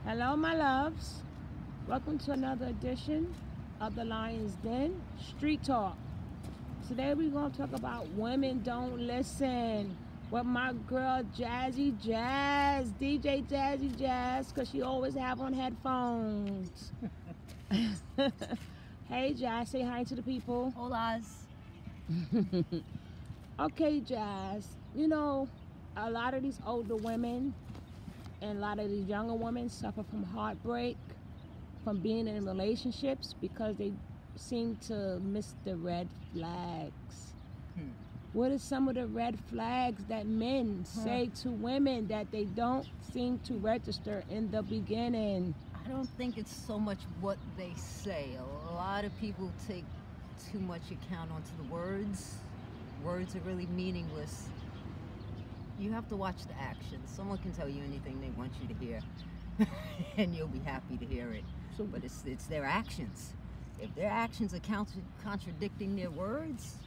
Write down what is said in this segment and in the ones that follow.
Hello, my loves. Welcome to another edition of the Lion's Den Street Talk. Today we're going to talk about women don't listen with my girl Jazzy Jazz, DJ Jazzy Jazz, because she always have on headphones. Hey Jazz, say hi to the people. Holas. Okay, Jazz, you know, a lot of these older women and a lot of these younger women suffer from heartbreak, from being in relationships because they seem to miss the red flags. What are some of the red flags that men say to women that they don't seem to register in the beginning? I don't think it's so much what they say. A lot of people take too much account onto the words. Words are really meaningless. You have to watch the actions. Someone can tell you anything they want you to hear, and you'll be happy to hear it. But it's their actions. If their actions are contradicting their words,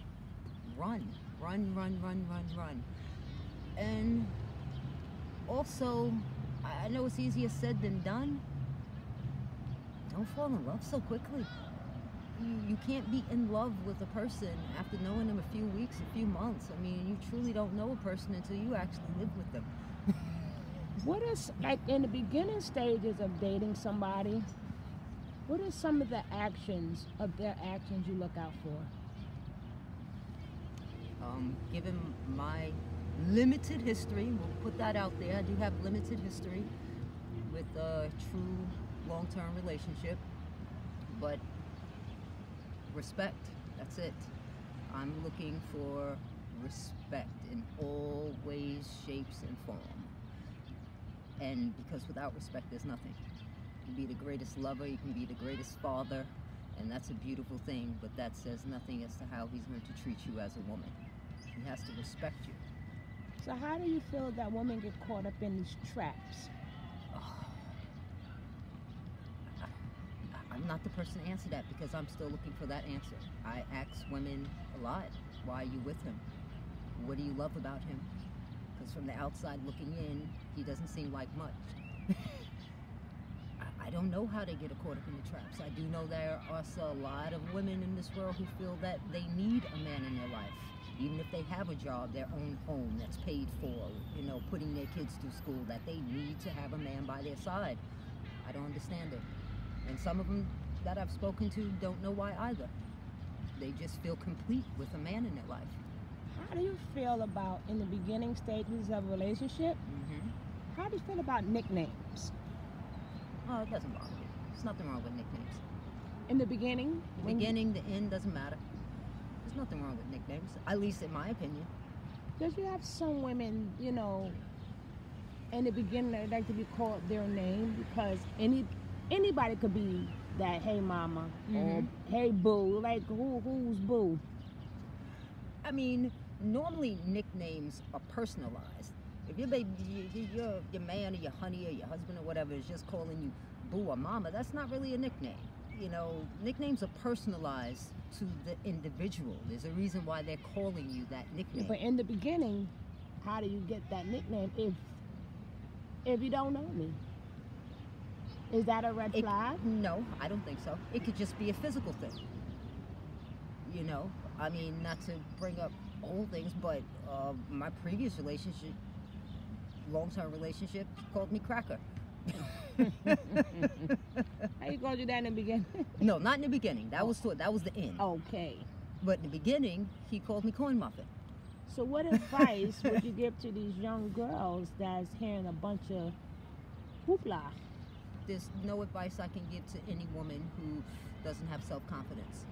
run. And also, I know it's easier said than done. Don't fall in love so quickly. You can't be in love with a person after knowing them a few weeks, a few months. I mean, you truly don't know a person until you actually live with them. What is, like, in the beginning stages of dating somebody, what are some of the actions of their actions you look out for? Given my limited history, we'll put that out there. I do have limited history with a true long-term relationship, but respect, that's it. I'm looking for respect in all ways, shapes, and form. And because without respect, there's nothing. You can be the greatest lover, you can be the greatest father, and that's a beautiful thing, but that says nothing as to how he's going to treat you as a woman. He has to respect you. So how do you feel that women get caught up in these traps? I'm not the person to answer that because I'm still looking for that answer. I ask women a lot, why are you with him? What do you love about him? Because from the outside looking in, he doesn't seem like much. I don't know how they get caught up in the traps. I do know there are a lot of women in this world who feel that they need a man in their life. Even if they have a job, their own home that's paid for, you know, putting their kids through school, that they need to have a man by their side. I don't understand it. And some of them that I've spoken to don't know why either. They just feel complete with a man in their life. How do you feel about, in the beginning stages of a relationship, how do you feel about nicknames? Oh, it doesn't bother me. There's nothing wrong with nicknames. In the beginning? The beginning, the end, doesn't matter. There's nothing wrong with nicknames, at least in my opinion. Because you have some women, you know, in the beginning they like to be called their name because anybody could be that, hey mama, or hey boo, like who's boo? I mean, normally nicknames are personalized. If your baby, your man or your honey or your husband or whatever is just calling you boo or mama, that's not really a nickname. You know, nicknames are personalized to the individual. There's a reason why they're calling you that nickname. Yeah, but in the beginning, how do you get that nickname if you don't know me? Is that a red flag? No, I don't think so. It could just be a physical thing. You know, I mean, not to bring up old things, but my previous relationship, long-term relationship, called me Cracker. How you called you that in the beginning? No, not in the beginning. That was the end. Okay. But in the beginning, he called me Coin Muffin. So what advice would you give to these young girls that's hearing a bunch of hoopla? There's no advice I can give to any woman who doesn't have self-confidence.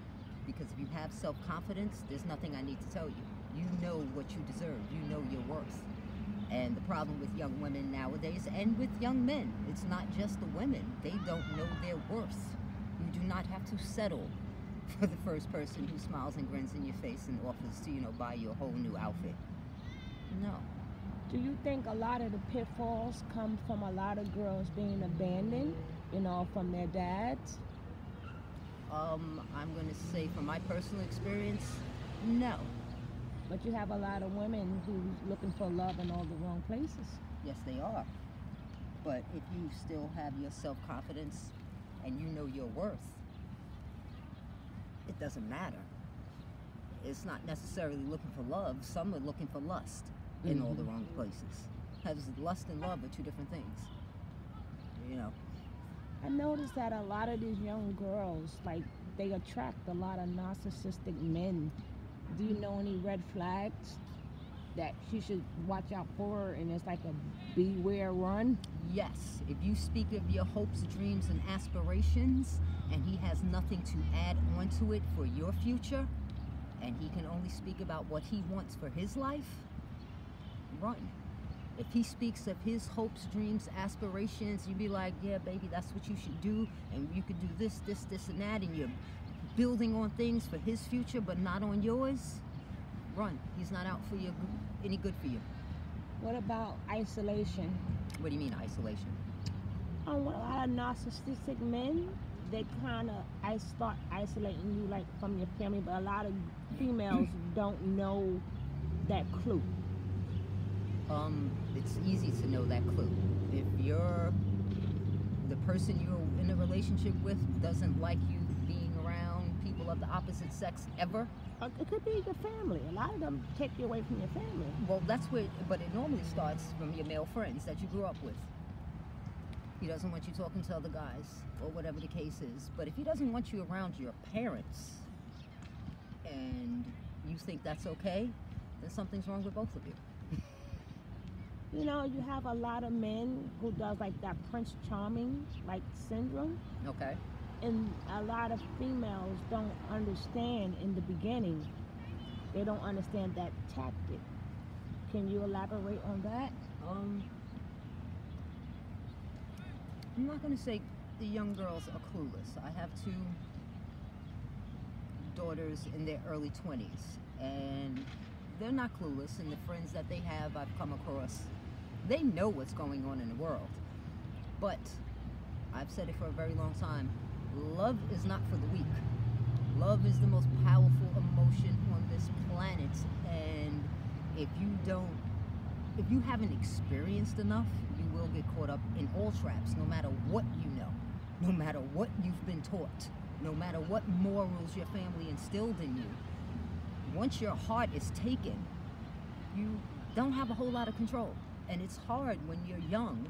Because if you have self-confidence, there's nothing I need to tell you. You know what you deserve. You know your worth. And the problem with young women nowadays, and with young men, it's not just the women. They don't know their worth. You do not have to settle for the first person who smiles and grins in your face and offers to, you know, buy you a whole new outfit. No. Do you think a lot of the pitfalls come from a lot of girls being abandoned, you know, from their dads? I'm going to say from my personal experience, no. But you have a lot of women who's looking for love in all the wrong places. Yes, they are. But if you still have your self-confidence and you know your worth, it doesn't matter. It's not necessarily looking for love. Some are looking for lust in all the wrong places. Because lust and love are two different things. You know. I noticed that a lot of these young girls, like, they attract a lot of narcissistic men. Do you know any red flags that she should watch out for, and it's like a beware run? Yes, if you speak of your hopes, dreams, and aspirations, and he has nothing to add onto it for your future, and he can only speak about what he wants for his life, run. If he speaks of his hopes, dreams, aspirations, you'd be like, yeah, baby, that's what you should do, and you could do this, and that, and you're building on things for his future, but not on yours, run. He's not out for any good for you. What about isolation? What do you mean, isolation? A lot of narcissistic men, they kind of start isolating you, like, from your family, but a lot of females don't know that clue. It's easy to know that clue. If the person you're in a relationship with doesn't like you being around people of the opposite sex ever. It could be your family. A lot of them take you away from your family. Well, but it normally starts from your male friends that you grew up with. He doesn't want you talking to other guys, or whatever the case is. But if he doesn't want you around your parents, and you think that's okay, then something's wrong with both of you. You know, you have a lot of men who does like that Prince Charming, like, syndrome. Okay. And a lot of females don't understand in the beginning. They don't understand that tactic. Can you elaborate on that? I'm not going to say the young girls are clueless. I have two daughters in their early 20s, and they're not clueless, and the friends that they have I've come across, they know what's going on in the world. But I've said it for a very long time, love is not for the weak. Love is the most powerful emotion on this planet, and if you haven't experienced enough, you will get caught up in all traps, no matter what you know, no matter what you've been taught, no matter what morals your family instilled in you. Once your heart is taken, you don't have a whole lot of control. And it's hard when you're young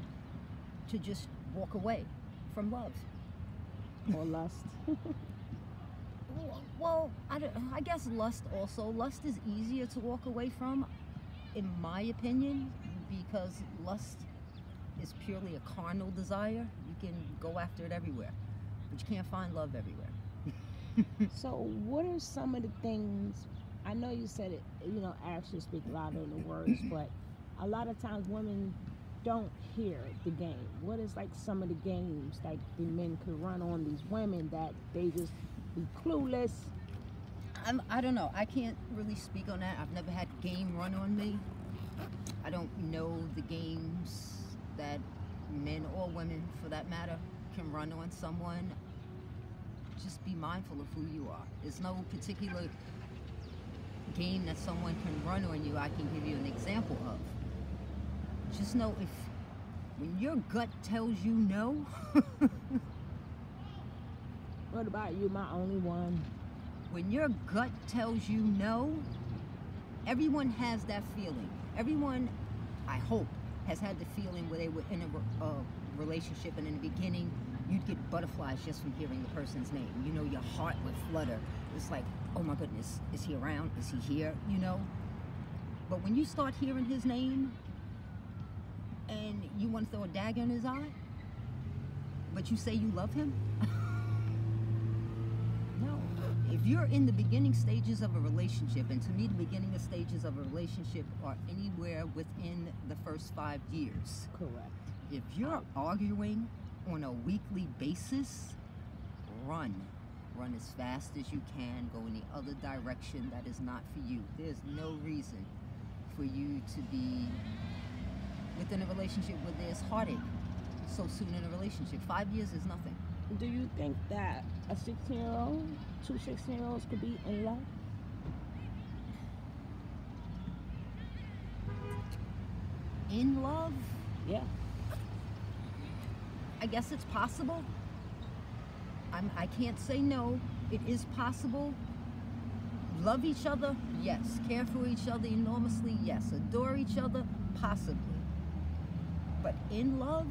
to just walk away from love. Or lust. Well, I guess lust also. Lust is easier to walk away from, in my opinion, because lust is purely a carnal desire. You can go after it everywhere, but you can't find love everywhere. So what are some of the things, I know you said it, you know, actions speak louder than the words, but a lot of times women don't hear the game. What is like some of the games like the men could run on these women that they just be clueless? I don't know. I can't really speak on that. I've never had game run on me. I don't know the games that men or women, for that matter, can run on someone. Just be mindful of who you are. There's no particular game that someone can run on you I can give you an example of. Just know when your gut tells you no. What about you, my only one? When your gut tells you no, everyone has that feeling. Everyone, I hope, has had the feeling where they were in a relationship, and in the beginning, you'd get butterflies just from hearing the person's name. You know, your heart would flutter. It's like, oh my goodness, is he around? Is he here? You know? But when you start hearing his name, and you want to throw a dagger in his eye, but you say you love him? No. If you're in the beginning stages of a relationship, and to me the beginning stages of a relationship are anywhere within the first 5 years. Correct. If you're arguing on a weekly basis, run. Run as fast as you can. Go in the other direction. That is not for you. There's no reason for you to be within a relationship where there's heartache so soon in a relationship. 5 years is nothing. Do you think that a 16-year-old, 2 16-year-olds could be in love? In love? Yeah. I guess it's possible. I can't say no. It is possible. Love each other? Yes. Care for each other enormously? Yes. Adore each other? Possibly. But in love?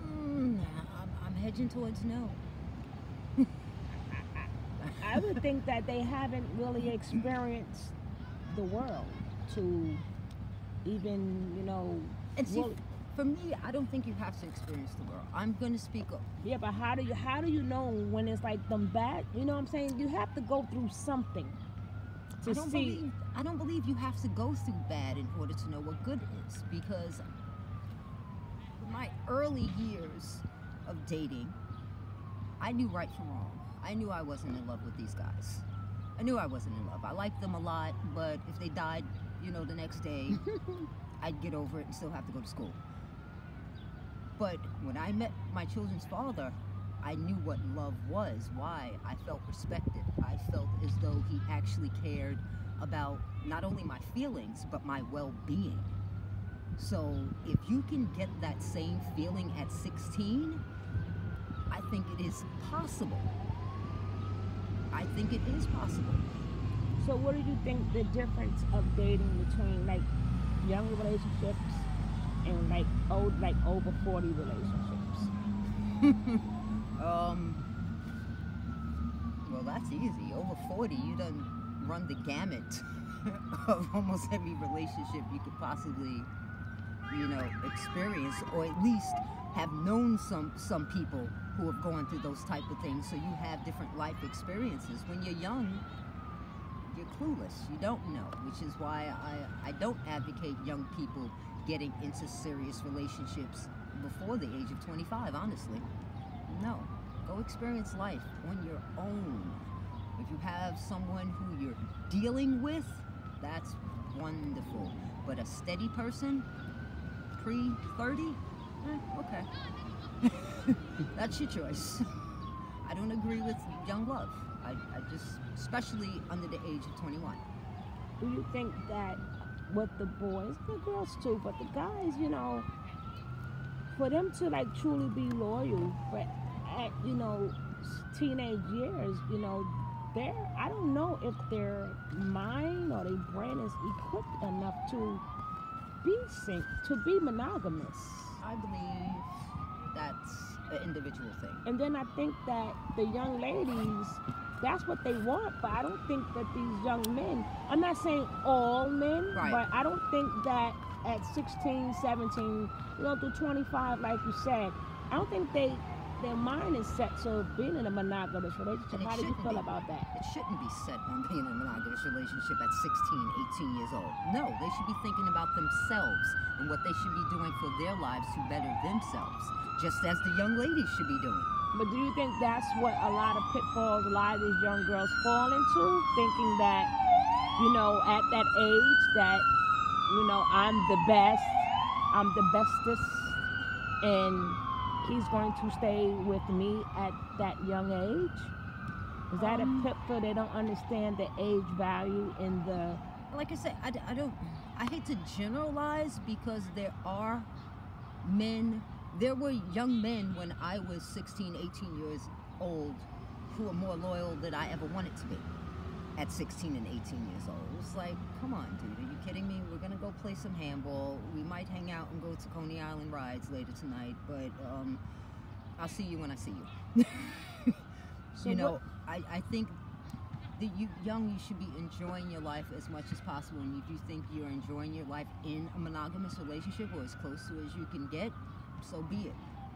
I'm hedging towards no. I would think that they haven't really experienced the world to even, And see, really, for me, I don't think you have to experience the world. I'm going to speak up. yeah, but how do you know when it's like them bad? You know what I'm saying? You have to go through something to see. I don't believe you have to go through bad in order to know what good is, because in my early years of dating, I knew right from wrong. I knew I wasn't in love with these guys. I knew I wasn't in love. I liked them a lot, but if they died, the next day, I'd get over it and still have to go to school. But when I met my children's father, I knew what love was. Why? I felt respected. I felt as though he actually cared about not only my feelings, but my well-being. So if you can get that same feeling at 16, I think it is possible. I think it is possible. So what do you think the difference of dating between like young relationships and like over 40 relationships? Well, that's easy. Over 40, you done run the gamut of almost every relationship you could possibly, experience, or at least have known some people who have gone through those type of things. So you have different life experiences. When you're young, you're clueless. You don't know, which is why I don't advocate young people getting into serious relationships before the age of 25, honestly. No. Go experience life on your own. If you have someone who you're dealing with, that's wonderful. But a steady person, pre-30, okay. That's your choice. I don't agree with young love. I just, especially under the age of 21. Do you think that with the boys, the girls too, but the guys, for them to like truly be loyal, but at teenage years, I don't know if their mind or their brain is equipped enough to be monogamous. I believe that's an individual thing. And then I think that the young ladies, that's what they want, but I don't think that these young men, I'm not saying all men, right, but I don't think that at 16, 17, through 25, like you said, I don't think their mind is set to being in a monogamous relationship. How do you feel about that? It shouldn't be set on being in a monogamous relationship at 16, 18 years old. No, they should be thinking about themselves and what they should be doing for their lives to better themselves, just as the young ladies should be doing. But do you think that's what a lot of pitfalls a lot of these young girls fall into? Thinking that, at that age that, I'm the best, I'm the bestest, and he's going to stay with me at that young age? Is that a pitfall? They don't understand the age value in the... Like I said, I hate to generalize, because there were young men when I was 16, 18 years old who were more loyal than I ever wanted to be at 16 and 18 years old. It was like, come on, dude, are you kidding me? We're going to go play some handball. We might hang out and go to Coney Island rides later tonight, but I'll see you when I see you. So I think that you should be enjoying your life as much as possible, and if you think you're enjoying your life in a monogamous relationship or as close to it as you can get, so be it.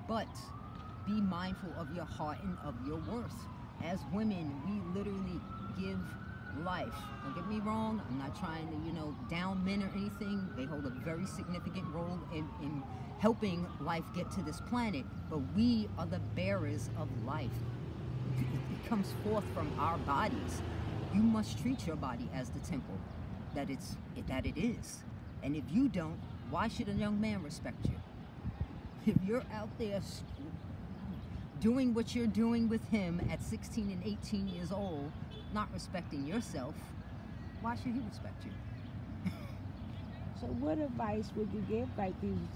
But be mindful of your heart and of your worth. As women, we literally give life. Don't get me wrong, I'm not trying to, down men or anything. They hold a very significant role in helping life get to this planet, but we are the bearers of life. It comes forth from our bodies. You must treat your body as the temple that it is. And if you don't, why should a young man respect you? If you're out there doing what you're doing with him at 16 and 18 years old, not respecting yourself, why should he respect you? So what advice would you give like these,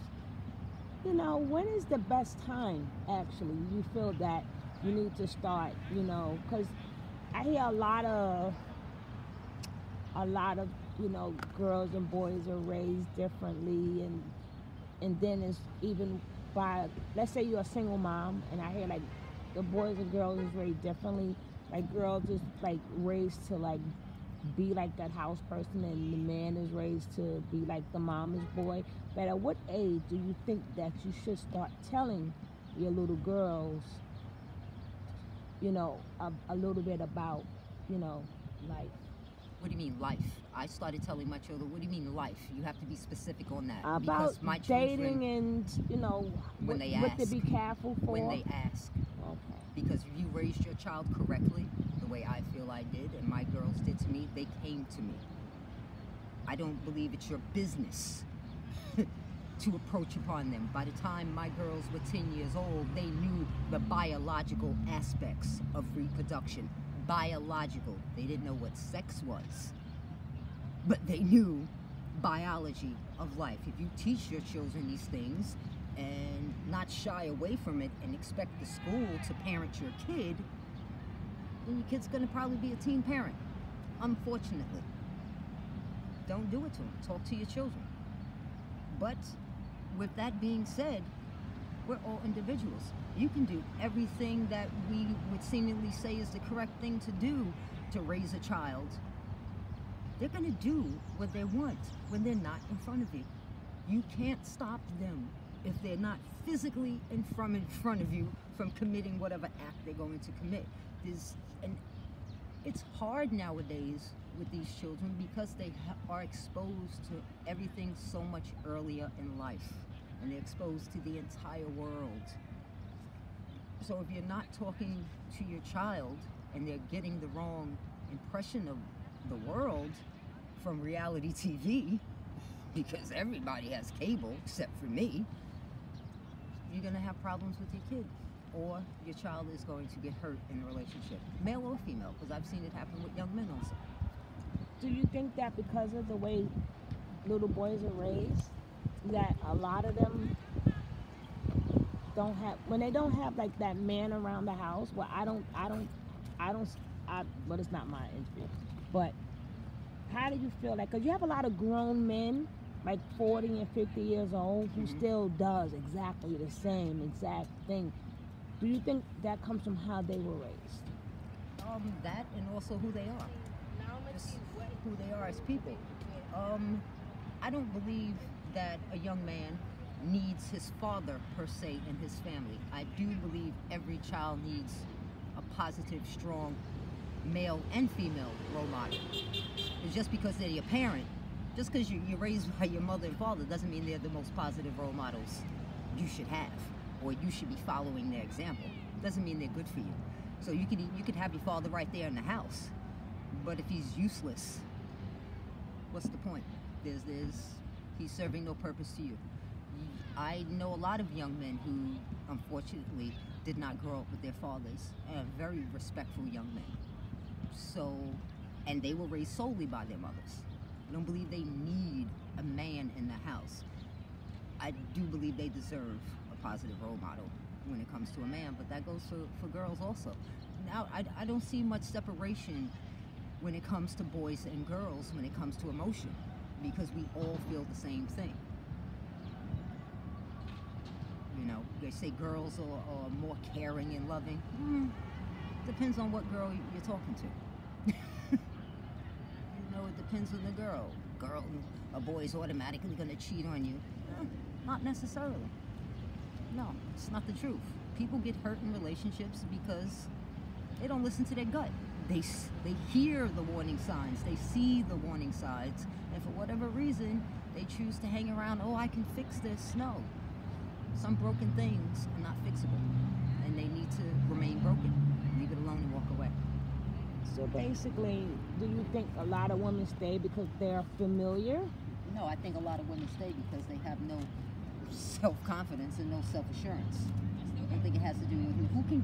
when is the best time, actually, you feel that you need to start, because I hear a lot of girls and boys are raised differently, and then it's even by, let's say you're a single mom, and I hear like the boys and girls is raised differently. Like girls is like raised to like be like that house person, and the man is raised to be like the mama's boy. But at what age do you think that you should start telling your little girls, a little bit about, life? What do you mean life? I started telling my children, what do you mean life? You have to be specific on that. About because my dating children, and, when they what ask, to be careful for. when they ask. Okay. Because if you raised your child correctly, the way I feel I did, and my girls did to me, they came to me. I don't believe it's your business to approach upon them. By the time my girls were 10 years old, they knew the biological aspects of reproduction. Biological. They didn't know what sex was, but they knew biology of life. If you teach your children these things and not shy away from it and expect the school to parent your kid, then your kid's going to probably be a teen parent, unfortunately. Don't do it to them. Talk to your children. But with that being said, we're all individuals. You can do everything that we would seemingly say is the correct thing to do to raise a child. They're going to do what they want when they're not in front of you. You can't stop them if they're not physically in front of you from committing whatever act they're going to commit. And it's hard nowadays with these children because they are exposed to everything so much earlier in life, and they're exposed to the entire world. So if you're not talking to your child and they're getting the wrong impression of the world from reality TV, because everybody has cable except for me, you're going to have problems with your kid, or your child is going to get hurt in a relationship, male or female, because I've seen it happen with young men also. Do you think that because of the way little boys are raised, that a lot of them when they don't have like that man around the house? Well, but it's not my influence. But how do you feel like, because you have a lot of grown men, like 40 and 50 years old, who still does exactly the same exact thing. Do you think that comes from how they were raised? That, and also who they are. Just who they are as people. I don't believe that a young man needs his father per se in his family. I do believe every child needs a positive, strong male and female role model. It's just because they're your parent, just because you're raised by your mother and father, doesn't mean they're the most positive role models you should have, or you should be following their example. Doesn't mean they're good for you. So you could have your father right there in the house, but if he's useless, what's the point? He's serving no purpose to you. I know a lot of young men who, unfortunately, did not grow up with their fathers, and very respectful young men. So, and they were raised solely by their mothers. I don't believe they need a man in the house. I do believe they deserve a positive role model when it comes to a man, but that goes for girls also. Now, I don't see much separation when it comes to boys and girls when it comes to emotion, because we all feel the same thing. You know, they say girls are more caring and loving. Depends on what girl you're talking to. It depends on the girl. A boy's automatically going to cheat on you. Not necessarily. No, it's not the truth. People get hurt in relationships because they don't listen to their gut. They hear the warning signs. They see the warning signs. And for whatever reason, they choose to hang around, oh, I can fix this. No. Some broken things are not fixable. And they need to remain broken. Leave it alone and walk away. So basically, do you think a lot of women stay because they're familiar? No, I think a lot of women stay because they have no self-confidence and no self-assurance. I don't think it has to do with who can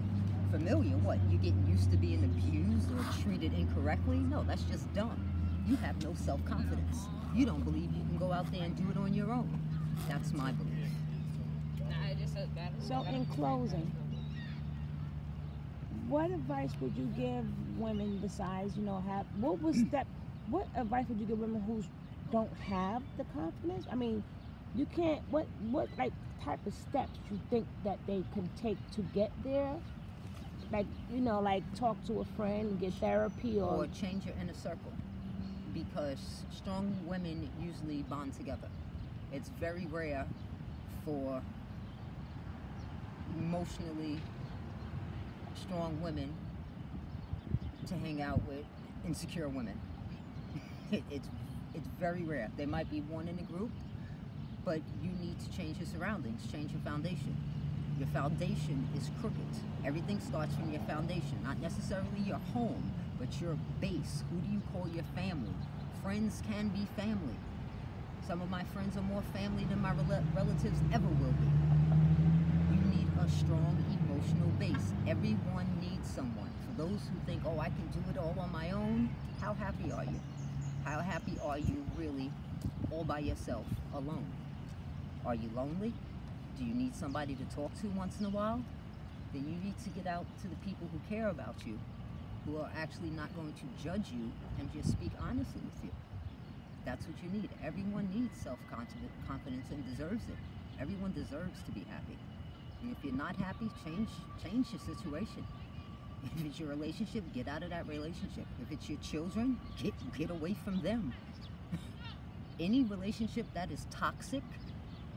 familiar. What, you get used to being abused or treated incorrectly? No, that's just dumb. You have no self-confidence. You don't believe you can go out there and do it on your own. That's my belief. So in closing, what advice would you give women besides, what advice would you give women who don't have the confidence? I mean, you can't, what like type of steps you think that they can take to get there? Like, like talk to a friend, get therapy, or change your inner circle, because strong women usually bond together. It's very rare for emotionally strong women to hang out with insecure women. It's very rare. There might be one in a group, but you need to change your surroundings, change your foundation. Your foundation is crooked. Everything starts from your foundation, not necessarily your home, but your base. Who do you call your family? Friends can be family. Some of my friends are more family than my relatives ever will be. You need a strong emotional base. Everyone needs someone. For those who think, oh, I can do it all on my own, how happy are you? How happy are you really all by yourself, alone? Are you lonely? Do you need somebody to talk to once in a while? Then you need to get out to the people who care about you, who are actually not going to judge you and just speak honestly with you. That's what you need. Everyone needs self-confidence and deserves it. Everyone deserves to be happy. And if you're not happy, change your situation. If it's your relationship, get out of that relationship. If it's your children, get away from them. Any relationship that is toxic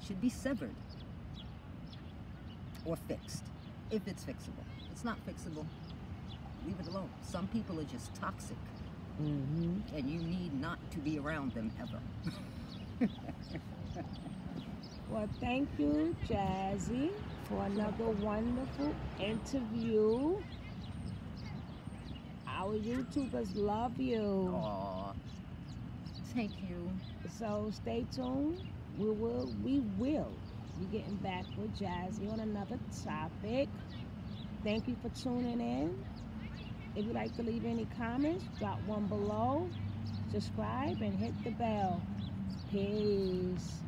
should be severed or fixed, if it's fixable. If it's not fixable, leave it alone. Some people are just toxic, and you need not to be around them ever. Well, thank you, Jazzy, for another wonderful interview. Our YouTubers love you. Aw, thank you. So stay tuned. We will be getting back with Jazzy on another topic. Thank you for tuning in. If you'd like to leave any comments, drop one below. Subscribe and hit the bell. Peace.